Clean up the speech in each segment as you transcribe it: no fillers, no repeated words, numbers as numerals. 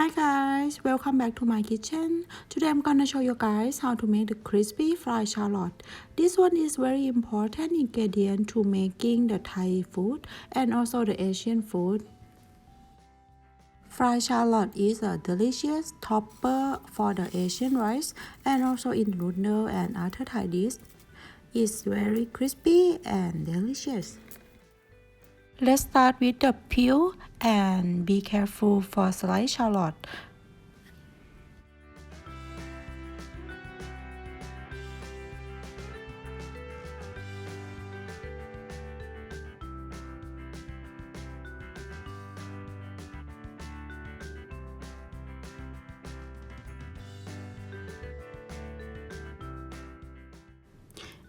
Hi guys, welcome back to my kitchen. Today I'm gonna show you guys how to make the crispy fried shallot. This one is very important ingredient to making the Thai food and also the Asian food. Fried shallot is a delicious topper for the Asian rice and also in noodle and other Thai dishes. It's very crispy and delicious. Let's start with the peel and be careful for sliced shallot.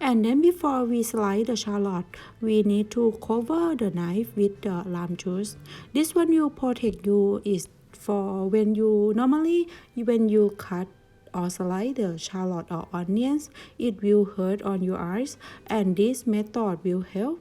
And then before we slice the shallot, we need to cover the knife with the lime juice. This one will protect you is for when you cut or slice the shallot or onions, it will hurt on your eyes, and this method will help.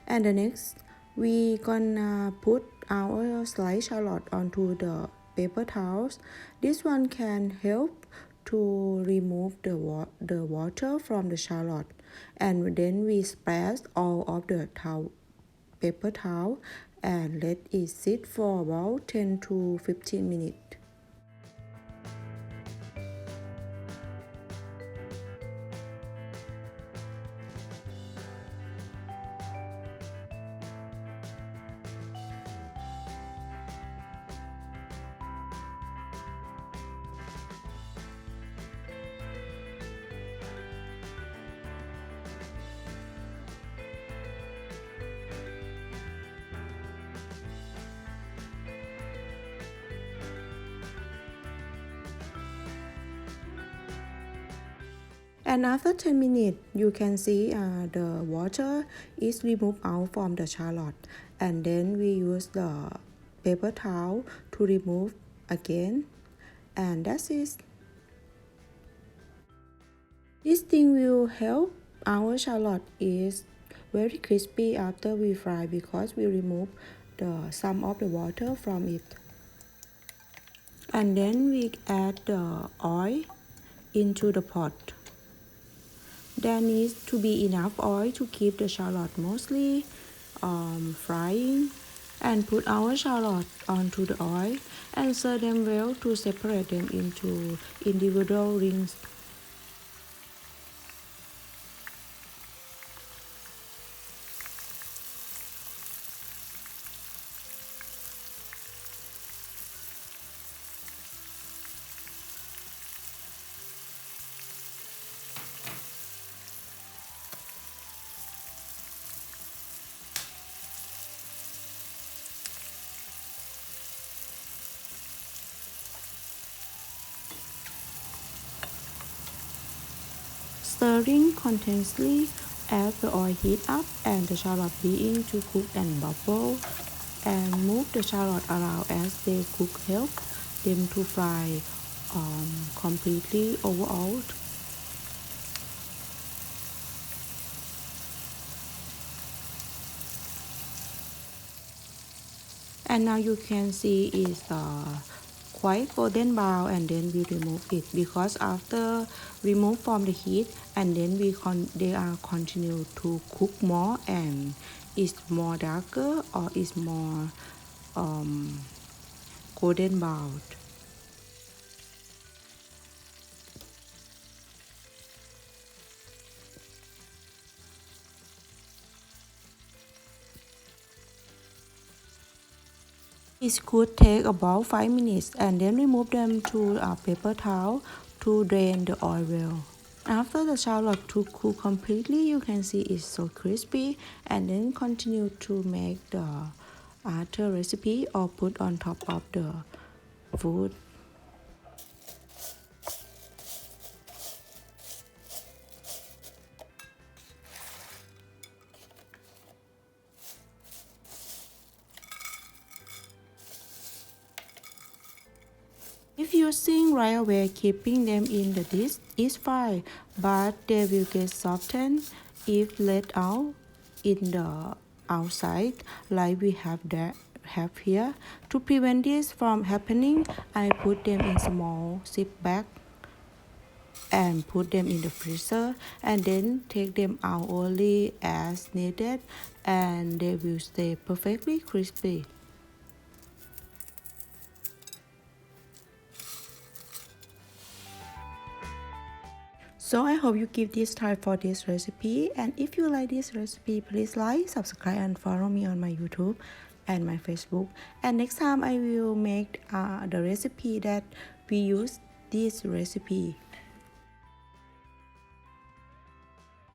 And the next, we gonna put our sliced shallot onto the paper towels. This one can help to remove the water from the shallot, and then we splash all of the paper towel and let it sit for about 10 to 15 minutes. And after 10 minutes, you can see the water is removed out from the shallot. And then we use the paper towel to remove again. And that's it. This thing will help our shallot is very crispy after we fry because we remove some of the water from it. And then we add the oil into the pot. There needs to be enough oil to keep the shallot mostly frying, and put our shallot onto the oil and stir them well to separate them into individual rings. Stirring continuously as the oil heat up and the shallot begin to cook and bubble, and move the shallot around as they cook, help them to fry completely overall. And now you can see it's quite golden brown, and then we remove it because after remove from the heat, and then they are continue to cook more, and it's more darker or it's more golden brown. It could take about 5 minutes, and then remove them to a paper towel to drain the oil well. After the shallot to cook completely, you can see it's so crispy, and then continue to make the other recipe or put on top of the food. If using right away, keeping them in the dish is fine, but they will get softened if let out in the outside like we have here. To prevent this from happening, I put them in small zip bag and put them in the freezer, and then take them out only as needed, and they will stay perfectly crispy. So I hope you give this try for this recipe, and if you like this recipe, please like, subscribe and follow me on my YouTube and my Facebook. And next time I will make the recipe that we use this recipe.